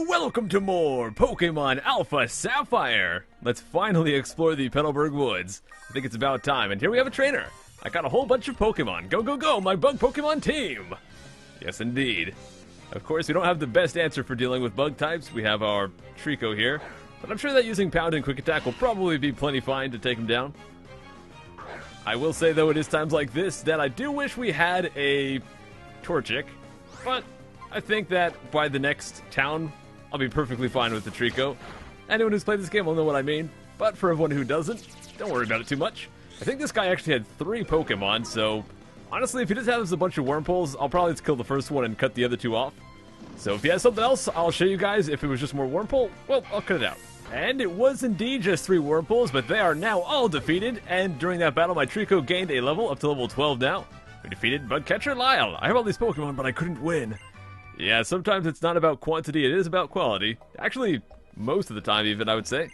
and welcome to more Pokemon Alpha Sapphire! Let's finally explore the Petalburg Woods. I think it's about time, and here we have a trainer. I got a whole bunch of Pokemon. Go, go, go, my bug Pokemon team! Yes, indeed. Of course, we don't have the best answer for dealing with bug types. We have our Trico here, but I'm sure that using Pound and Quick Attack will probably be plenty fine to take him down. I will say, though, it is times like this that I do wish we had a Torchic, but I think that by the next town, I'll be perfectly fine with the Trico. Anyone who's played this game will know what I mean, but for everyone who doesn't, don't worry about it too much. I think this guy actually had 3 Pokemon, so honestly, if he just has a bunch of Wurmples, I'll probably just kill the first one and cut the other 2 off. So if he has something else, I'll show you guys. If it was just more Wurmple, well, I'll cut it out. And it was indeed just 3 Wurmples, but they are now all defeated, and during that battle, my Trico gained a level up to level 12 now. We defeated Bugcatcher Lyle. I have all these Pokemon, but I couldn't win. Yeah, sometimes it's not about quantity, it is about quality. Actually, most of the time even, I would say.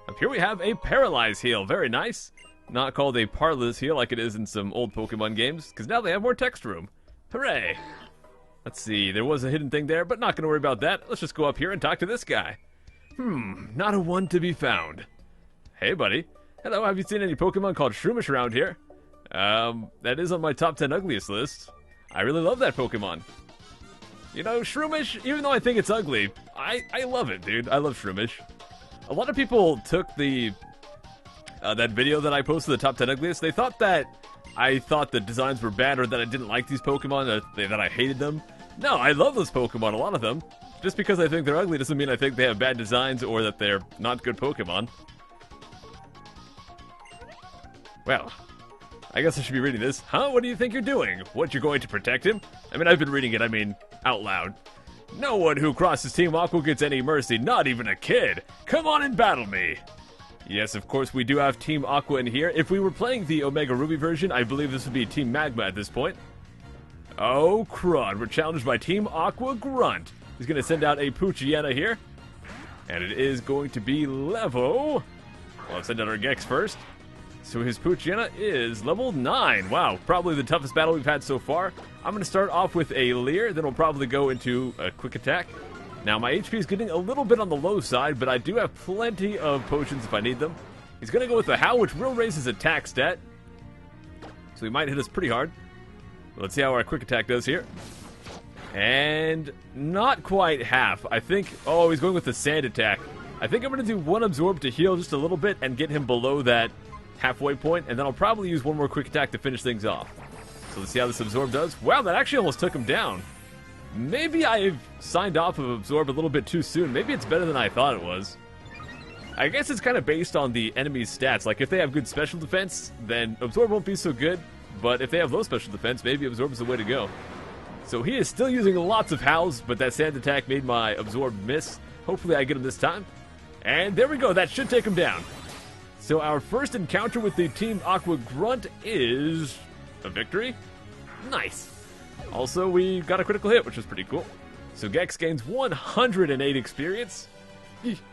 Up here we have a Paralyze Heal, very nice. Not called a Parlous Heal like it is in some old Pokemon games, because now they have more text room. Hooray! Let's see, there was a hidden thing there, but not going to worry about that. Let's just go up here and talk to this guy. Not a one to be found. Hey, buddy. Hello, have you seen any Pokemon called Shroomish around here? That is on my top 10 ugliest list. I really love that Pokemon. You know, Shroomish, even though I think it's ugly, I love it, dude. I love Shroomish. A lot of people took the that video that I posted, the top 10 ugliest, they thought that I thought the designs were bad or that I didn't like these Pokemon, that I hated them. No, I love those Pokemon, a lot of them. Just because I think they're ugly doesn't mean I think they have bad designs or that they're not good Pokemon. Well, I guess I should be reading this. Huh? What do you think you're doing? What, you're going to protect him? I mean, I've been reading it, out loud. No one who crosses Team Aqua gets any mercy, not even a kid. Come on and battle me. Yes, of course, we do have Team Aqua in here. If we were playing the Omega Ruby version, I believe this would be Team Magma at this point. Oh, crud. We're challenged by Team Aqua Grunt. He's going to send out a Poochyena here. And it is going to be level... Well, let's send out our Gex first. So his Poochyena is level 9. Wow, probably the toughest battle we've had so far. I'm going to start off with a Leer, then we'll probably go into a Quick Attack. Now, my HP is getting a little bit on the low side, but I do have plenty of potions if I need them. He's going to go with the Howl, which will raise his attack stat. So he might hit us pretty hard. Let's see how our Quick Attack does here. And not quite half. I think... Oh, he's going with the Sand Attack. I think I'm going to do 1 Absorb to heal just a little bit and get him below that halfway point, and then I'll probably use 1 more Quick Attack to finish things off. So let's see how this Absorb does. Wow, that actually almost took him down. Maybe I've signed off of Absorb a little bit too soon. Maybe it's better than I thought it was. I guess it's kind of based on the enemy's stats. Like, if they have good special defense, then Absorb won't be so good. But if they have low special defense, maybe Absorb is the way to go. So he is still using lots of Howls, but that Sand Attack made my Absorb miss. Hopefully I get him this time. And there we go. That should take him down. So our first encounter with the Team Aqua Grunt is a victory. Nice. Also, we got a critical hit, which was pretty cool. So Gex gains 108 experience.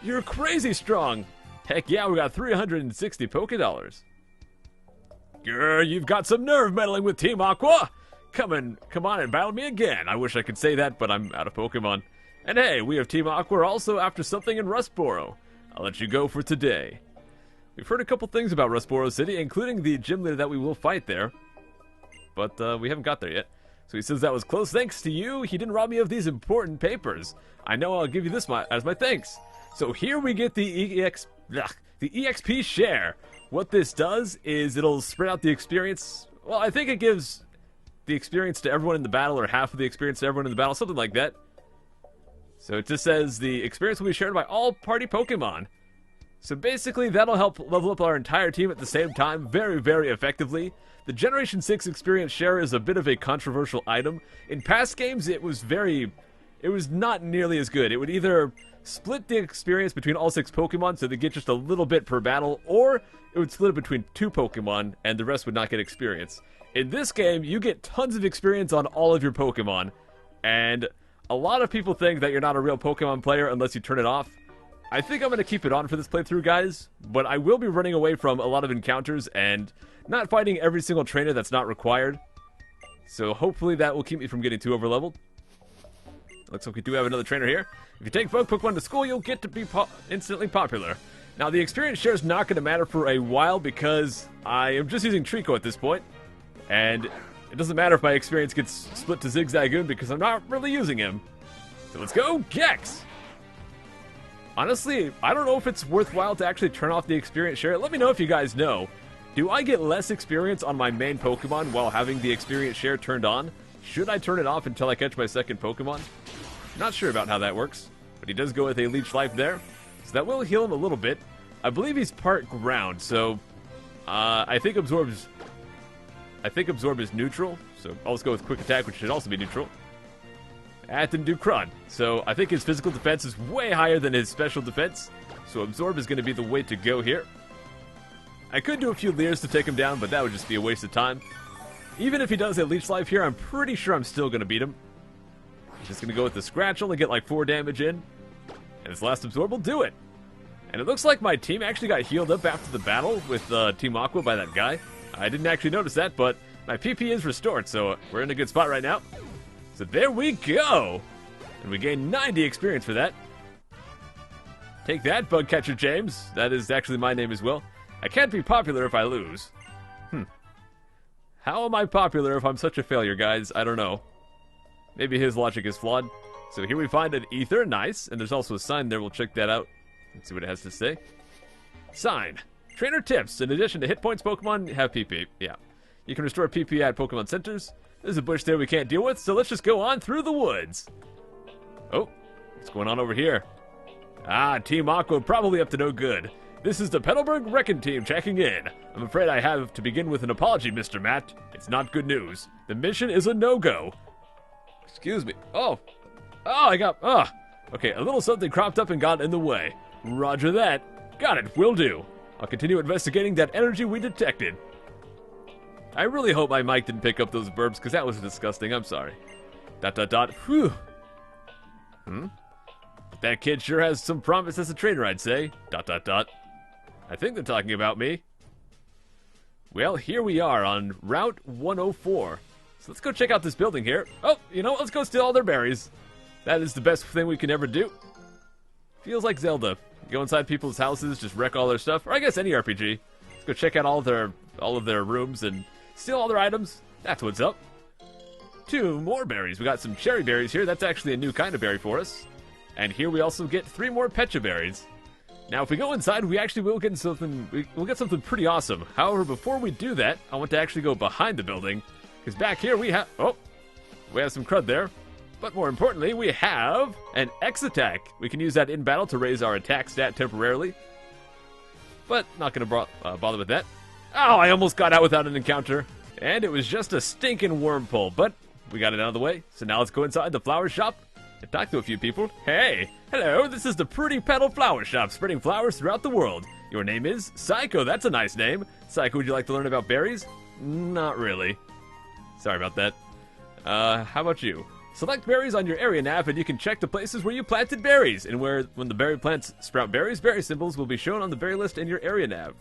You're crazy strong. Heck yeah, we got 360 Pokédollars. Grr, you've got some nerve meddling with Team Aqua. Come on and battle me again. I wish I could say that, but I'm out of Pokemon. And hey, we have Team Aqua also after something in Rustboro. I'll let you go for today. We've heard a couple things about Rustboro City, including the gym leader that we will fight there. But we haven't got there yet. So he says that was close thanks to you. He didn't rob me of these important I know I'll give you this as my thanks. So here we get the Exp Share. What this does is it'll spread out the experience. Well, I think it gives the experience to everyone in the battle, or half of the experience to everyone in the battle, something like that. So it just says the experience will be shared by all party Pokemon. So basically, that'll help level up our entire team at the same time very, very effectively. The Generation 6 experience share is a bit of a controversial item. In past games, it was not nearly as good. It would either split the experience between all 6 Pokemon, so they get just a little bit per battle, or it would split it between 2 Pokemon, and the rest would not get experience. In this game, you get tons of experience on all of your Pokemon, and a lot of people think that you're not a real Pokemon player unless you turn it off. I think I'm going to keep it on for this playthrough, guys, but I will be running away from a lot of encounters and not fighting every single trainer that's not required. So hopefully that will keep me from getting too overleveled. Looks like we do have another trainer here. If you take both Pokemon to school, you'll get to be instantly popular. Now, the experience share is not going to matter for a while because I am just using Trico at this point. And it doesn't matter if my experience gets split to Zigzagoon because I'm not really using him. So let's go, Gex! Honestly, I don't know if it's worthwhile to actually turn off the experience share. Let me know if you guys know. Do I get less experience on my main Pokemon while having the experience share turned on? Should I turn it off until I catch my second Pokemon? Not sure about how that works, but he does go with a Leech Life there, so that will heal him a little bit. I believe he's part ground, so I think Absorb is neutral, so I'll just go with Quick Attack, which should also be neutral. That didn't do crud, so I think his physical defense is way higher than his special defense, so Absorb is going to be the way to go here. I could do a few Leers to take him down, but that would just be a waste of time. Even if he does a Leech Life here, I'm pretty sure I'm still going to beat him. Just going to go with the Scratch, only get like 4 damage in, and his last Absorb will do it. And it looks like my team actually got healed up after the battle with Team Aqua by that guy. I didn't actually notice that, but my PP is restored, so we're in a good spot right now. So there we go! And we gain 90 experience for that. Take that, Bug Catcher James. That is actually my name as well. I can't be popular if I lose. How am I popular if I'm such a failure, guys? I don't know. Maybe his logic is flawed. So here we find an Ether, nice. And there's also a sign there, we'll check that out. Let's see what it has to say. Sign. Trainer tips. In addition to hit points, Pokemon have PP. Yeah. You can restore PP at Pokemon Centers. There's a bush there we can't deal with, so let's just go on through the woods. Oh, what's going on over here? Ah, Team Aqua probably up to no good. This is the Petalburg Wrecking Team checking in. I'm afraid I have to begin with an apology, Mr. Matt. It's not good news. The mission is a no-go. Excuse me. Oh, okay, a little something cropped up and got in the way. Roger that. Got it, will do. I'll continue investigating that energy we detected. I really hope my mic didn't pick up those burps, because that was disgusting. I'm sorry. ... Whew. That kid sure has some promise as a trainer, I'd say. ... I think they're talking about me. Well, here we are on Route 104. So let's go check out this building here. Oh, you know what? Let's go steal all their berries. That is the best thing we can ever do. Feels like Zelda. Go inside people's houses, just wreck all their stuff. Or I guess any RPG. Let's go check out all of their rooms and steal all their items. That's what's up. 2 more berries. We got some cherry berries here. That's actually a new kind of berry for us. And here we also get 3 more Pecha berries. Now, if we go inside, we actually will get something. We'll get something pretty awesome. However, before we do that, I want to actually go behind the building, because back here we have some crud there. But more importantly, we have an X attack. We can use that in battle to raise our attack stat temporarily. But not going to bother with that. Oh, I almost got out without an encounter. And it was just a stinking worm pull, but we got it out of the way. So now let's go inside the flower shop and talk to a few people. Hey, hello, this is the Pretty Petal Flower Shop, spreading flowers throughout the world. Your name is Psycho. That's a nice name. Psycho, would you like to learn about berries? Not really. Sorry about that. How about you? Select berries on your area nav, and you can check the places where you planted berries. And when the berry plants sprout berries, berry symbols will be shown on the berry list in your area nav.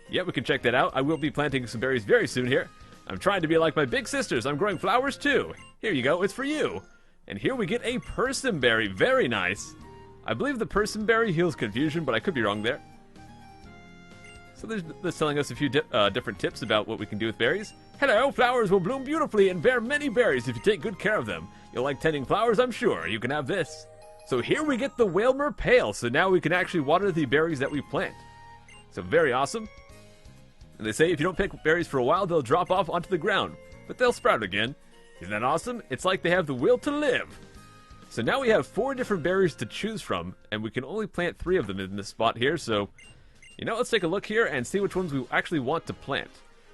Yeah, we can check that out. I will be planting some berries very soon here. I'm trying to be like my big sisters. I'm growing flowers too. Here you go. It's for you. And here we get a Persimberry. Very nice. I believe the Persimberry heals confusion, but I could be wrong there. So they're telling us a few different tips about what we can do with berries. Hello, flowers will bloom beautifully and bear many berries if you take good care of them. You'll like tending flowers, I'm sure. You can have this. So here we get the Wailmer Pail. So now we can actually water the berries that we plant. So very awesome. And they say if you don't pick berries for a while, they'll drop off onto the ground. But they'll sprout again. Isn't that awesome? It's like they have the will to live. So now we have 4 different berries to choose from. And we can only plant 3 of them in this spot here. So, you know, let's take a look here and see which ones we actually want to plant.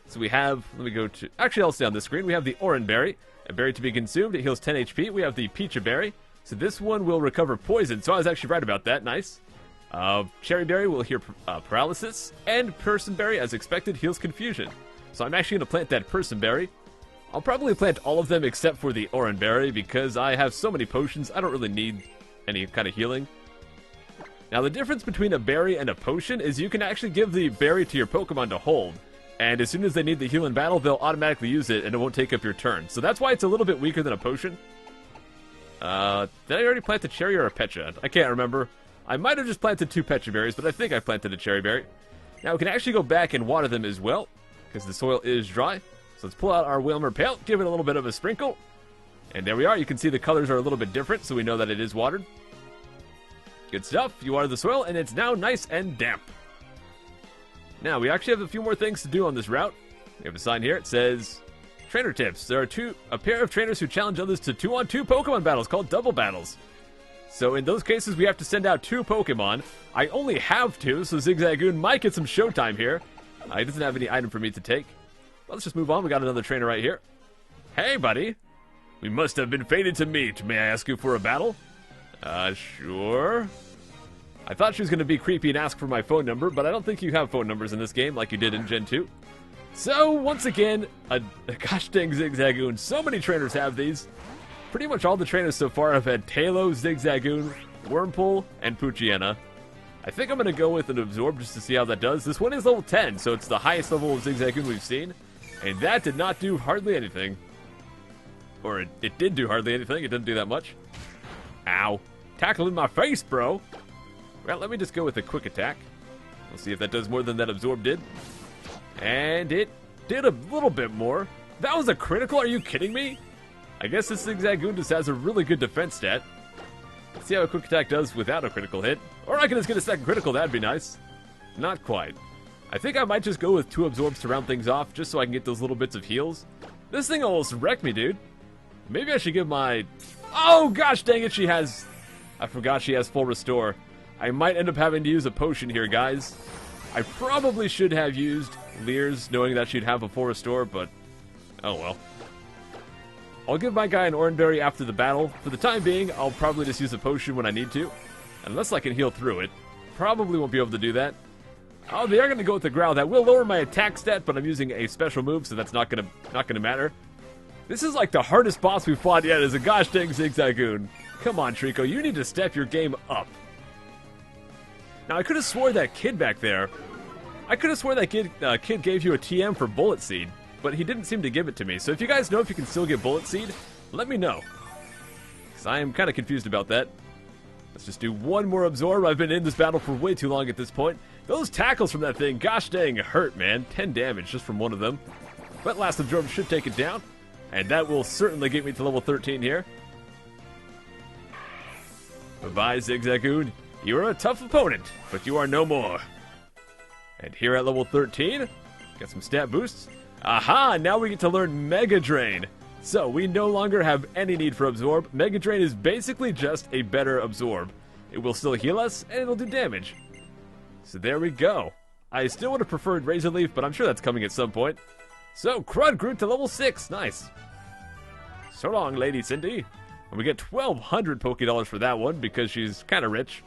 So we have, let me go to, actually I'll stay on this screen. We have the Oran Berry, a berry to be consumed. It heals 10 HP. We have the Pecha Berry. So this one will recover poison. So I was actually right about that. Nice. Cherry Berry will heal paralysis. And Persimberry, as expected, heals confusion. So I'm actually going to plant that Persimberry. I'll probably plant all of them except for the Oran Berry because I have so many potions, I don't really need any kind of healing. Now the difference between a berry and a potion is you can actually give the berry to your Pokemon to hold. And as soon as they need the heal in battle, they'll automatically use it and it won't take up your turn. So that's why it's a little bit weaker than a potion. Did I already plant a cherry or a pecha? I can't remember. I might have just planted 2 pecha berries, but I think I planted a cherry berry. Now we can actually go back and water them as well, because the soil is dry. So let's pull out our Wailmer Pail, give it a little bit of a sprinkle. And there we are. You can see the colors are a little bit different, so we know that it is watered. Good stuff. You water the soil, and it's now nice and damp. Now, we actually have a few more things to do on this route. We have a sign here. It says, Trainer Tips. There are a pair of trainers who challenge others to 2-on-2 Pokemon battles called double battles. So in those cases, we have to send out 2 Pokemon. I only have 2, so Zigzagoon might get some showtime here. He doesn't have any item for me to take. Well, let's just move on. We got another trainer right here. Hey, buddy. We must have been fated to meet. May I ask you for a battle? Sure. I thought she was going to be creepy and ask for my phone number, but I don't think you have phone numbers in this game like you did in Gen 2. So, once again, gosh dang Zigzagoon. So many trainers have these. Pretty much all the trainers so far have had Tailo, Zigzagoon, Wurmple, and Poochyena. I think I'm going to go with an Absorb just to see how that does. This one is level 10, so it's the highest level of Zigzagoon we've seen. And that did not do hardly anything. Or it did do hardly anything. It didn't do that much. Ow. Tackle in my face, bro. Well, let me just go with a quick attack. We'll see if that does more than that Absorb did. And it did a little bit more. That was a critical? Are you kidding me? I guess this Zigzagoon just has a really good defense stat. Let's see how a quick attack does without a critical hit. Or I can just get a second critical, that'd be nice. Not quite. I think I might just go with 2 Absorbs to round things off, just so I can get those little bits of heals. This thing almost wrecked me, dude. Maybe I should give my... Oh, gosh dang it, she has... I forgot she has full restore. I might end up having to use a potion here, guys. I probably should have used Leers, knowing that she'd have a full restore, but... oh well. I'll give my guy an Oranberry after the battle. For the time being, I'll probably just use a potion when I need to. Unless I can heal through it. Probably won't be able to do that. Oh, they are going to go with the Growl. That will lower my attack stat, but I'm using a special move, so that's not gonna matter. This is like the hardest boss we've fought yet, is a gosh dang Zigzagoon. Come on, Trico, you need to step your game up. Now, I could have swore that kid back there. I could have swore that kid gave you a TM for Bullet Seed, but he didn't seem to give it to me. So if you guys know if you can still get Bullet Seed, let me know. Because I am kind of confused about that. Let's just do one more Absorb. I've been in this battle for way too long at this point. Those tackles from that thing, gosh dang, hurt, man. 10 damage just from one of them. But last Absorb should take it down. And that will certainly get me to level 13 here. Bye-bye, Zigzagoon. You are a tough opponent, but you are no more. And here at level 13, got some stat boosts. Aha! Now we get to learn Mega Drain. So, we no longer have any need for Absorb. Mega Drain is basically just a better Absorb. It will still heal us, and it'll do damage. So there we go. I still would have preferred Razor Leaf, but I'm sure that's coming at some point. So, Crud grew to level 6. Nice. So long, Lady Cindy. And we get 1,200 Pokédollars for that one, because she's kind of rich.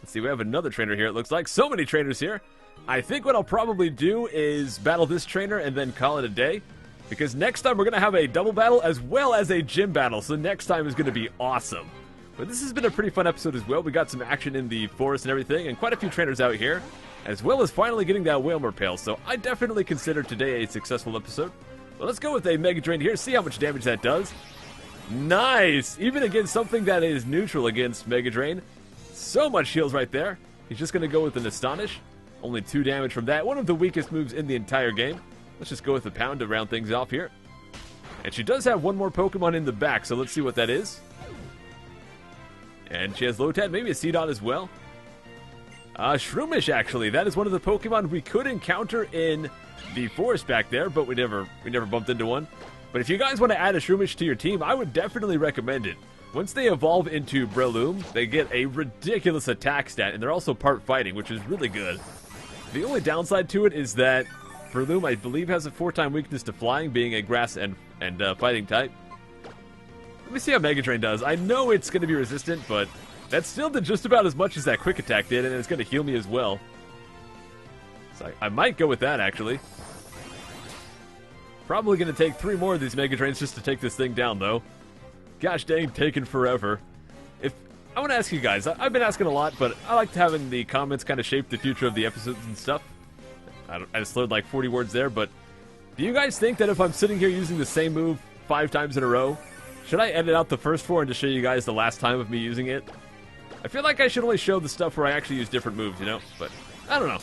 Let's see, we have another trainer here, it looks like. So many trainers here. I think what I'll probably do is battle this trainer and then call it a day. Because next time we're going to have a double battle as well as a gym battle. So next time is going to be awesome. But this has been a pretty fun episode as well. We got some action in the forest and everything. And quite a few trainers out here. As well as finally getting that Wailmer Pail. So I definitely consider today a successful episode. Well, let's go with a Mega Drain here. See how much damage that does. Nice! Even against something that is neutral against Mega Drain. So much heals right there. He's just going to go with an Astonish. Only 2 damage from that. One of the weakest moves in the entire game. Let's just go with the Pound to round things off here. And she does have one more Pokemon in the back, so let's see what that is. And she has Lotad, maybe a Seedot as well. Shroomish, actually. That is one of the Pokemon we could encounter in the forest back there, but we never bumped into one. But if you guys want to add a Shroomish to your team, I would definitely recommend it. Once they evolve into Breloom, they get a ridiculous attack stat, and they're also part fighting, which is really good. The only downside to it is that Breloom, I believe, has a 4-time weakness to flying, being a grass and fighting type. Let me see how Mega Drain does. I know it's going to be resistant, but that still did just about as much as that Quick Attack did, and it's going to heal me as well. So I might go with that, actually. Probably going to take 3 more of these Mega Drains just to take this thing down, though. Gosh dang, taking forever. I want to ask you guys, I've been asking a lot, but I like having the comments kind of shape the future of the episodes and stuff. I just slurred like 40 words there, but do you guys think that if I'm sitting here using the same move 5 times in a row, Should I edit out the first 4 and just show you guys the last time of me using it? I feel like I should only show the stuff where I actually use different moves, you know? But, I don't know.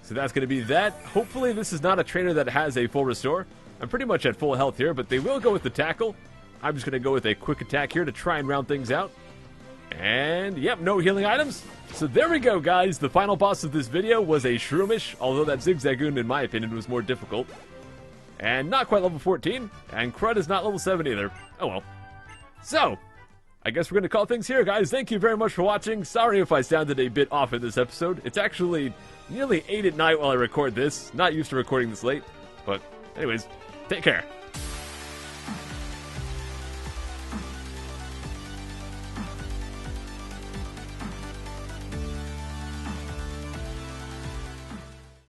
So that's going to be that. Hopefully this is not a trainer that has a full restore. I'm pretty much at full health here, but they will go with the tackle. I'm just going to go with a quick attack here to try and round things out. And, yep, no healing items. So there we go, guys. The final boss of this video was a Shroomish, although that Zigzagoon, in my opinion, was more difficult. And not quite level 14, and Crud is not level 7 either. Oh well. So, I guess we're going to call things here, guys. Thank you very much for watching. Sorry if I sounded a bit off in this episode. It's actually nearly 8 at night while I record this. Not used to recording this late. But, anyways, take care.